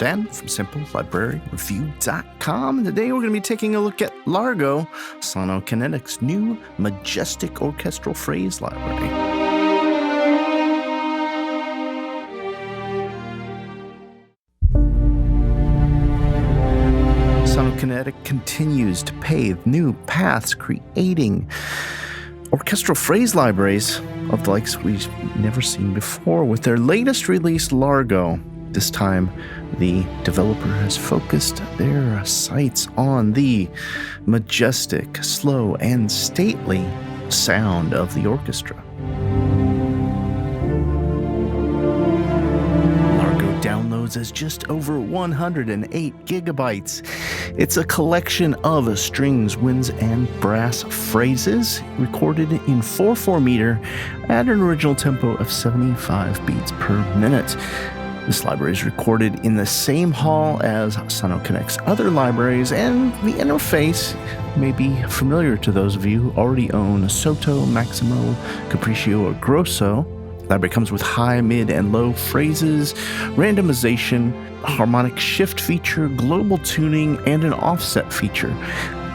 Ben from SimpleLibraryReview.com, and today we're going to be taking a look at LARGO, Sonokinetic's new majestic orchestral phrase library. Sonokinetic continues to pave new paths, creating orchestral phrase libraries of the likes we've never seen before with their latest release, LARGO. This time, the developer has focused their sights on the majestic, slow, and stately sound of the orchestra. LARGO downloads as just over 108 gigabytes. It's a collection of strings, winds, and brass phrases recorded in 4/4 meter at an original tempo of 75 beats per minute. This library is recorded in the same hall as Sonokinetic's other libraries, and the interface may be familiar to those of you who already own Sotto, Maximo, Capriccio, or Grosso. The library comes with high, mid, and low phrases, randomization, harmonic shift feature, global tuning, and an offset feature.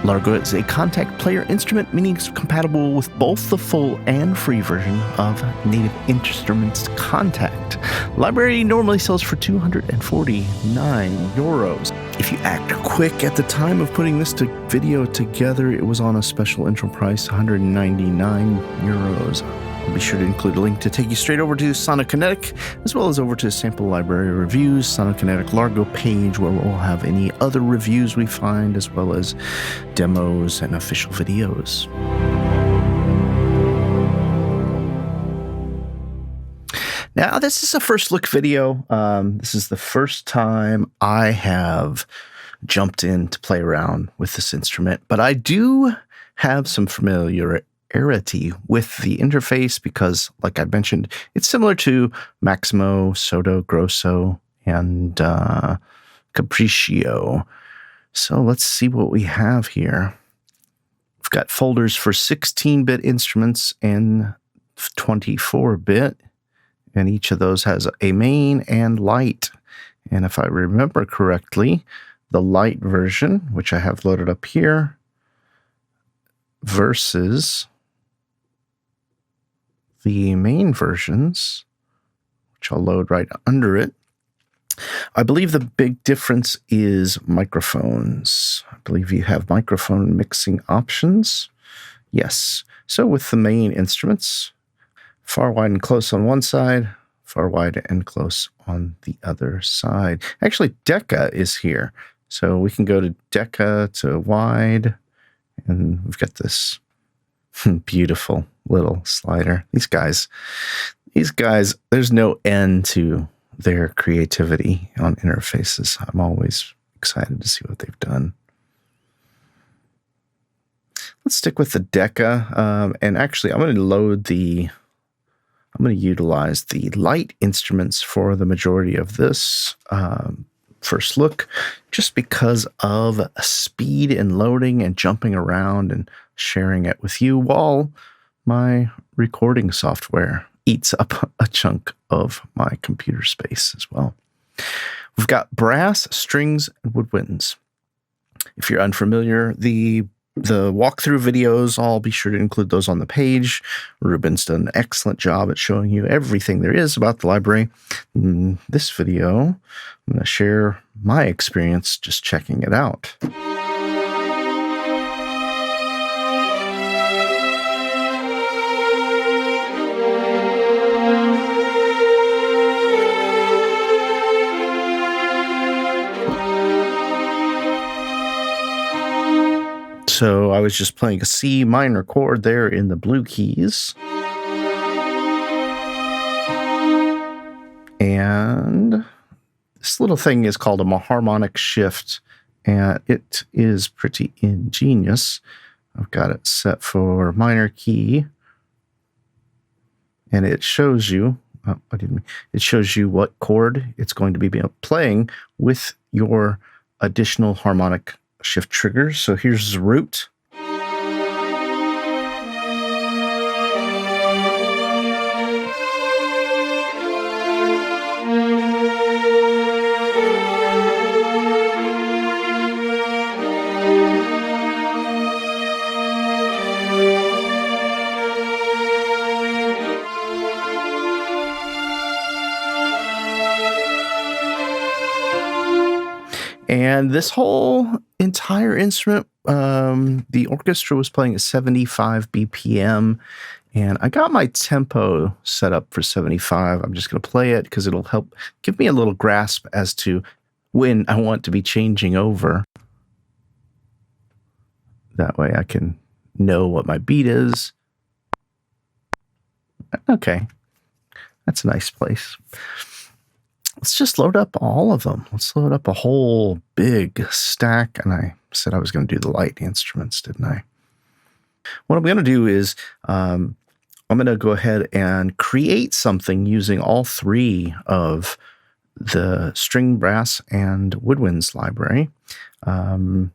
LARGO is a contact player instrument, meaning it's compatible with both the full and free version of Native Instruments Contact. Library normally sells for €249. If you act quick at the time of putting this video together, it was on a special intro price, €199. I'll be sure to include a link to take you straight over to Sonokinetic, as well as over to Sample Library Reviews, Sonokinetic LARGO page, where we'll have any other reviews we find, as well as demos and official videos. Now, this is a first look video. This is the first time I have jumped in to play around with this instrument, but I do have some familiarity with the interface because, like I mentioned, it's similar to Maximo, Sotto, Grosso, and Capriccio. So let's see what we have here. We've got folders for 16-bit instruments and 24-bit, and each of those has a main and light. And if I remember correctly, the light version, which I have loaded up here, versus the main versions, which I'll load right under it. I believe the big difference is microphones. I believe you have microphone mixing options. Yes. So with the main instruments, far wide and close on one side, far wide and close on the other side. Actually, Deca is here. So we can go to Deca to wide, and we've got this beautiful little slider. These guys, there's no end to their creativity on interfaces. I'm always excited to see what they've done. Let's stick with the Deca. And actually, I'm going to utilize the light instruments for the majority of this first look, just because of speed and loading and jumping around and sharing it with you while my recording software eats up a chunk of my computer space as well. We've got brass, strings, and woodwinds. If you're unfamiliar, the walkthrough videos, I'll be sure to include those on the page. Ruben's done an excellent job at showing you everything there is about the library. In this video, I'm going to share my experience just checking it out. So I was just playing a C minor chord there in the blue keys. And this little thing is called a harmonic shift, and it is pretty ingenious. I've got it set for minor key, and it shows you, it shows you what chord it's going to be playing with your additional harmonic shift triggers. So here's the root. And this whole entire instrument, the orchestra was playing at 75 BPM, and I got my tempo set up for 75. I'm just going to play it because it'll help give me a little grasp as to when I want to be changing over. That way I can know what my beat is. Okay, that's a nice place. Let's just load up all of them. Let's load up a whole big stack. And I said I was going to do the light instruments, didn't I? What I'm going to do is I'm going to go ahead and create something using all three of the string, brass, and woodwinds library. And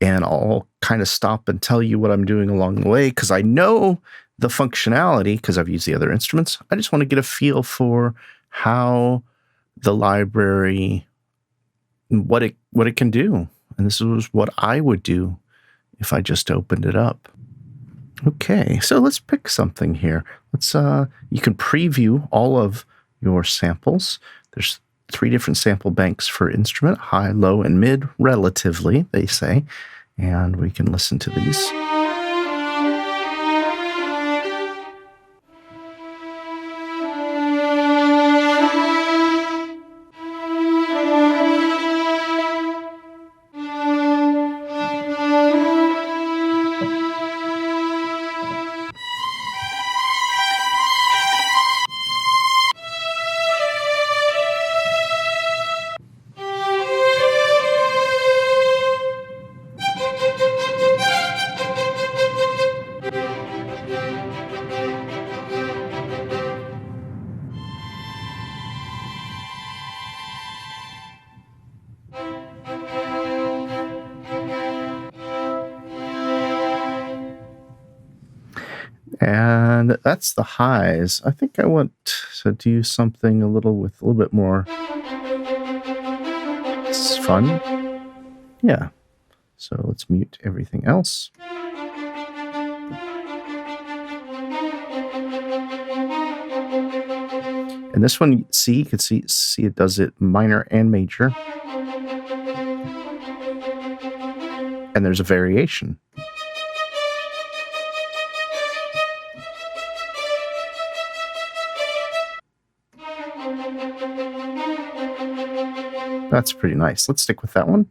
I'll kind of stop and tell you what I'm doing along the way because I know the functionality because I've used the other instruments. I just want to get a feel for how the library, what it can do. And this is what I would do if I just opened it up. Okay, so let's pick something here. Let's you can preview all of your samples. There's 3 different sample banks for instrument, high, low, and mid, relatively, they say. And we can listen to these. And that's the highs. I think I want to do something a little bit more fun. Yeah. So let's mute everything else. And this one, you can see it does it minor and major. And there's a variation. That's pretty nice. Let's stick with that one.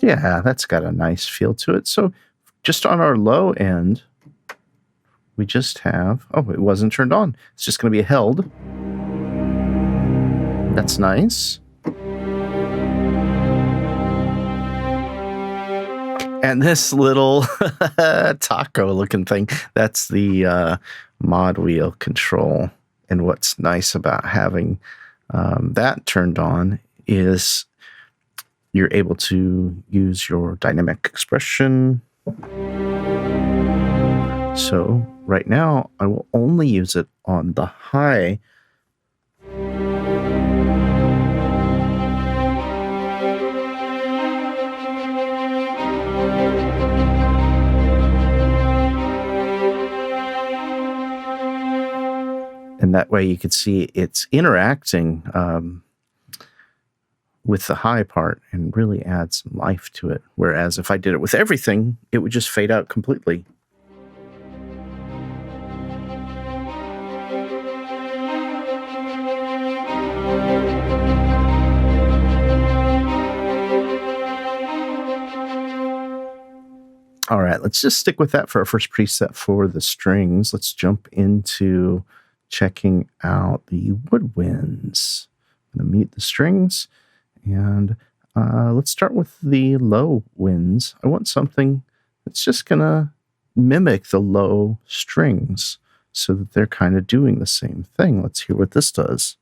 Yeah, that's got a nice feel to it. So just on our low end, we just have, oh, it wasn't turned on. It's just going to be held. That's nice. And this little taco looking thing, that's the mod wheel control. And what's nice about having that turned on is you're able to use your dynamic expression. So right now, I will only use it on the high. And that way you can see it's interacting with the high part and really add some life to it. Whereas if I did it with everything, it would just fade out completely. All right, let's just stick with that for our first preset for the strings. Let's jump into checking out the woodwinds. I'm going to mute the strings. And let's start with the low winds. I want something that's just going to mimic the low strings so that they're kind of doing the same thing. Let's hear what this does.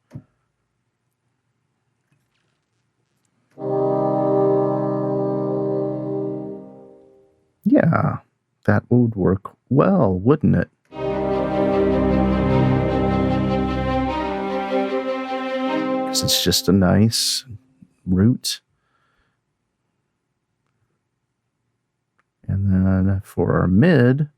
Yeah, that would work well, wouldn't it? Because it's just a nice root. then for our mid,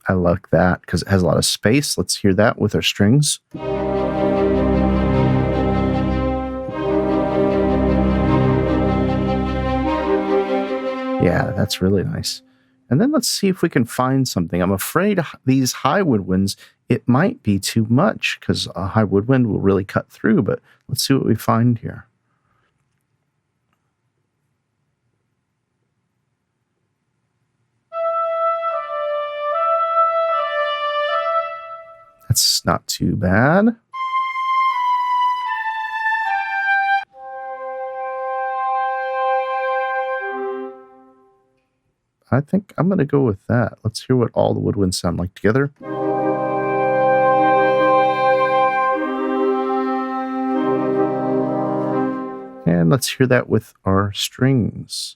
I like that because it has a lot of space. Let's hear that with our strings. Yeah, that's really nice. And then let's see if we can find something. I'm afraid these high woodwinds, it might be too much because a high woodwind will really cut through, but let's see what we find here. That's not too bad. I think I'm going to go with that. Let's hear what all the woodwinds sound like together. And let's hear that with our strings.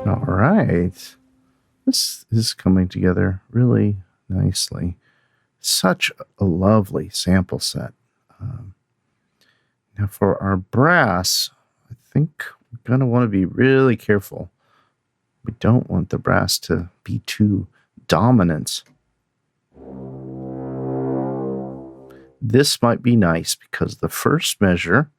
All right. This is coming together really nicely. Such a lovely sample set. Now for our brass, I think we're going to want to be really careful. We don't want the brass to be too dominant. This might be nice because the first measure,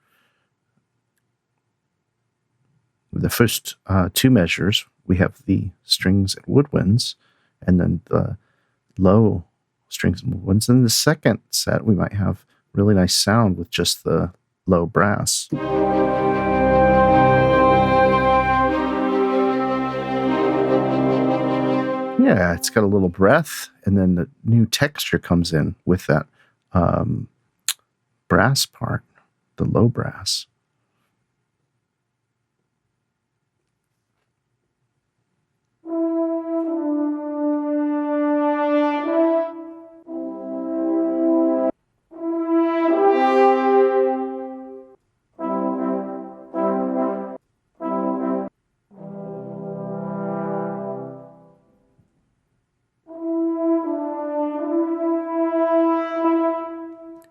the first two measures, we have the strings and woodwinds, and then the low strings and woodwinds. And the second set, we might have really nice sound with just the low brass. Yeah, it's got a little breath, and then the new texture comes in with that brass part, the low brass.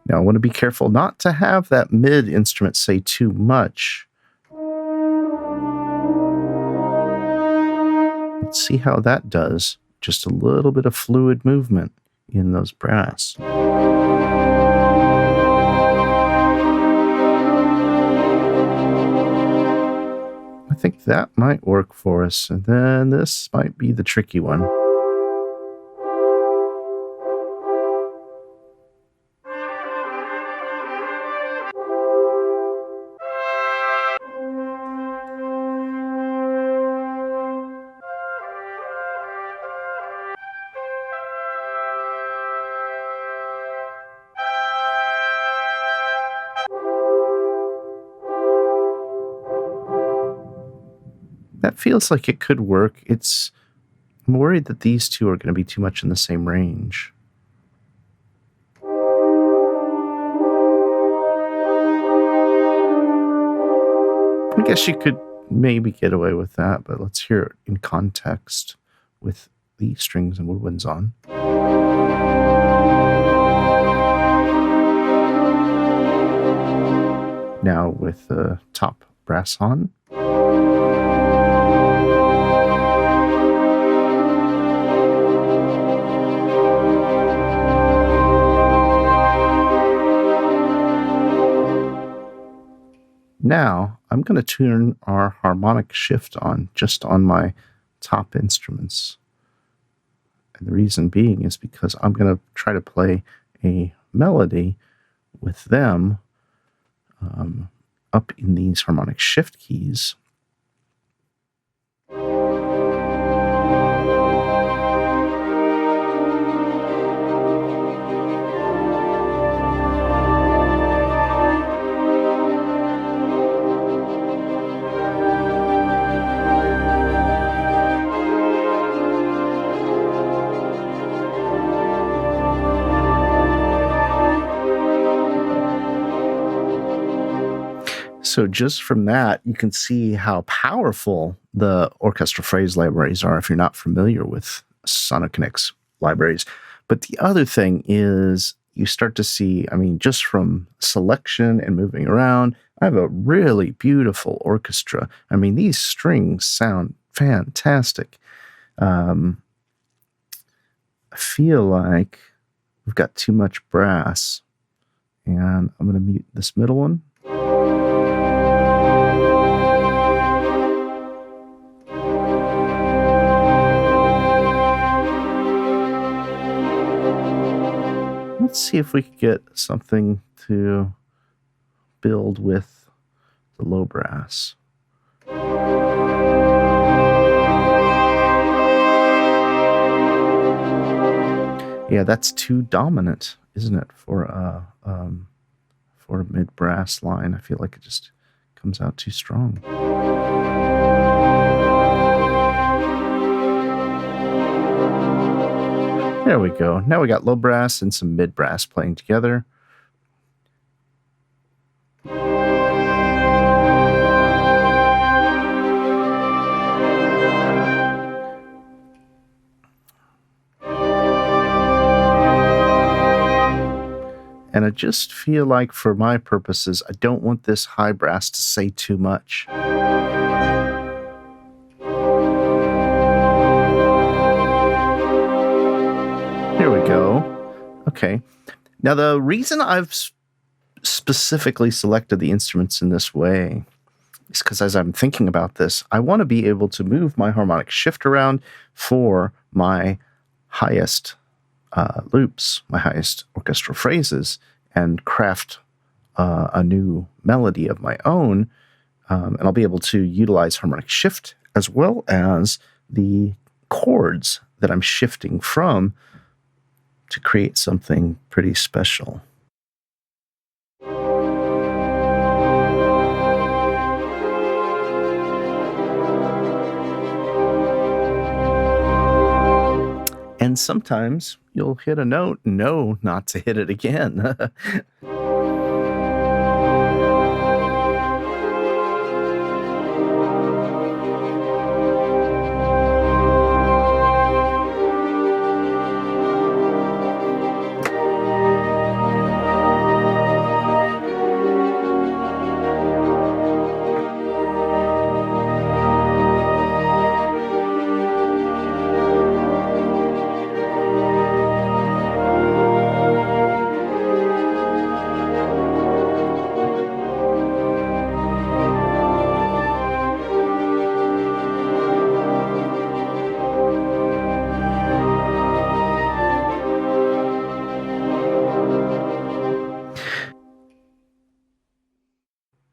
Now, I want to be careful not to have that mid instrument say too much. Let's see how that does. Just a little bit of fluid movement in those brass. I think that might work for us. And then this might be the tricky one. That feels like it could work. I'm worried that these two are going to be too much in the same range. I guess you could maybe get away with that, but let's hear it in context with the strings and woodwinds on. Now with the top brass on. Now, I'm going to turn our harmonic shift on just on my top instruments. And the reason being is because I'm going to try to play a melody with them up in these harmonic shift keys. So just from that, you can see how powerful the orchestral phrase libraries are if you're not familiar with Sonokinetic's libraries. But the other thing is you start to see, I mean, just from selection and moving around, I have a really beautiful orchestra. I mean, these strings sound fantastic. I feel like we've got too much brass, and I'm going to mute this middle one. Let's see if we can get something to build with the low brass. Yeah, that's too dominant, isn't it, for a mid brass line? I feel like it just comes out too strong. There we go. Now we got low brass and some mid brass playing together. And I just feel like for my purposes, I don't want this high brass to say too much. Here we go. Okay. Now, the reason I've specifically selected the instruments in this way is because as I'm thinking about this, I want to be able to move my harmonic shift around for my highest loops, my highest orchestral phrases, and craft a new melody of my own. And I'll be able to utilize harmonic shift as well as the chords that I'm shifting from to create something pretty special. And sometimes you'll hit a note and know not to hit it again.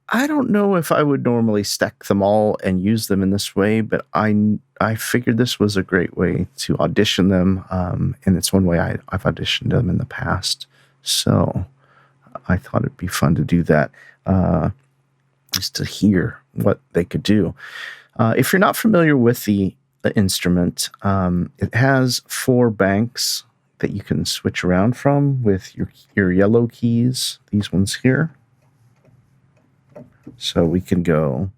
I don't know if I would normally stack them all and use them in this way, but I figured this was a great way to audition them, and it's one way I've auditioned them in the past. So I thought it'd be fun to do that, just to hear what they could do. If you're not familiar with the instrument, it has 4 banks that you can switch around from with your yellow keys, these ones here. So we can go.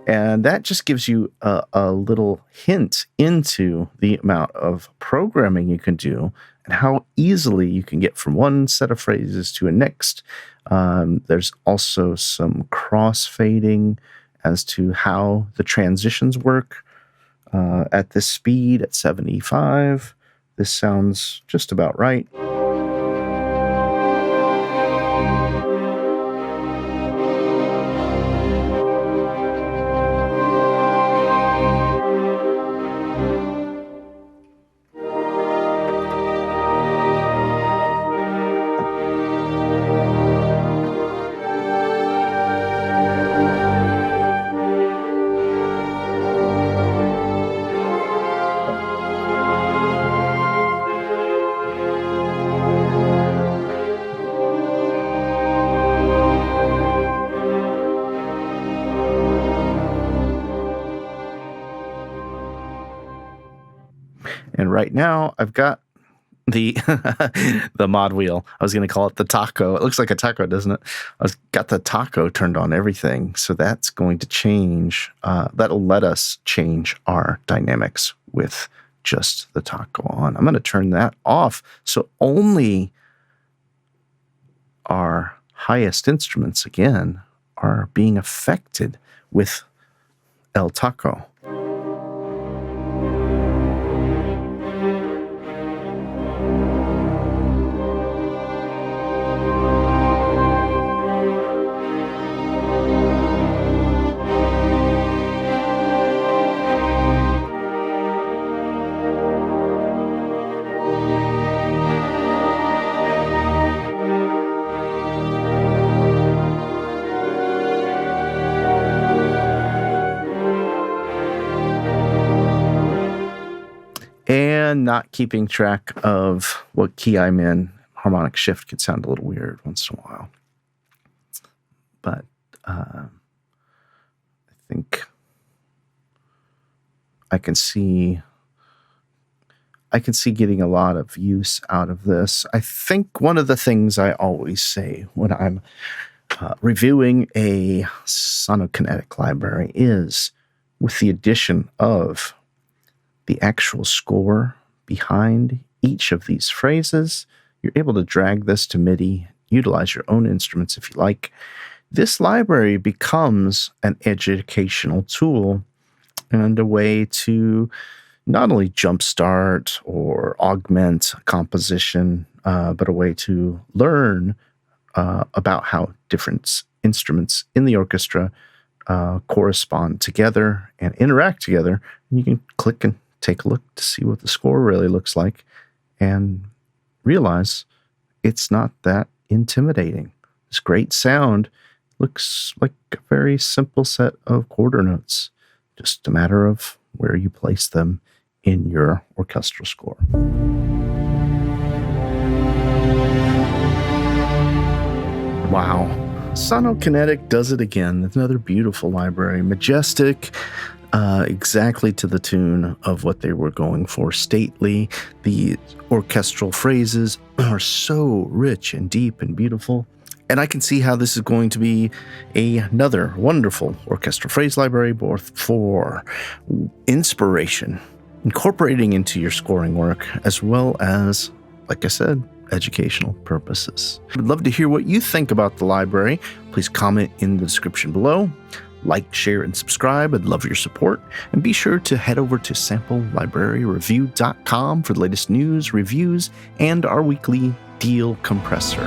And that just gives you a little hint into the amount of programming you can do and how easily you can get from one set of phrases to a next. There's also some cross-fading as to how the transitions work at this speed, at 75. This sounds just about right. now I've got the the mod wheel. I was going to call it the taco. It looks like a taco, doesn't it? I've got the taco turned on everything. So that's going to change. That'll let us change our dynamics with just the taco on. I'm going to turn that off. So only our highest instruments, again, are being affected with El Taco. And not keeping track of what key I'm in. Harmonic shift could sound a little weird once in a while. But I think I can see getting a lot of use out of this. I think one of the things I always say when I'm reviewing a Sonokinetic library is, with the addition of the actual score behind each of these phrases, you're able to drag this to MIDI, utilize your own instruments if you like. This library becomes an educational tool and a way to not only jumpstart or augment a composition, but a way to learn about how different instruments in the orchestra correspond together and interact together. And you can click and take a look to see what the score really looks like and realize it's not that intimidating. This great sound looks like a very simple set of quarter notes, just a matter of where you place them in your orchestral score. Wow. Sonokinetic does it again. It's another beautiful library. Majestic, exactly to the tune of what they were going for. Stately. The orchestral phrases are so rich and deep and beautiful. And I can see how this is going to be another wonderful orchestral phrase library, both for inspiration, incorporating into your scoring work, as well as, like I said, educational purposes. I'd love to hear what you think about the library. Please comment in the description below. Like, share, and subscribe. I'd love your support. And be sure to head over to samplelibraryreview.com for the latest news, reviews, and our weekly deal compressor.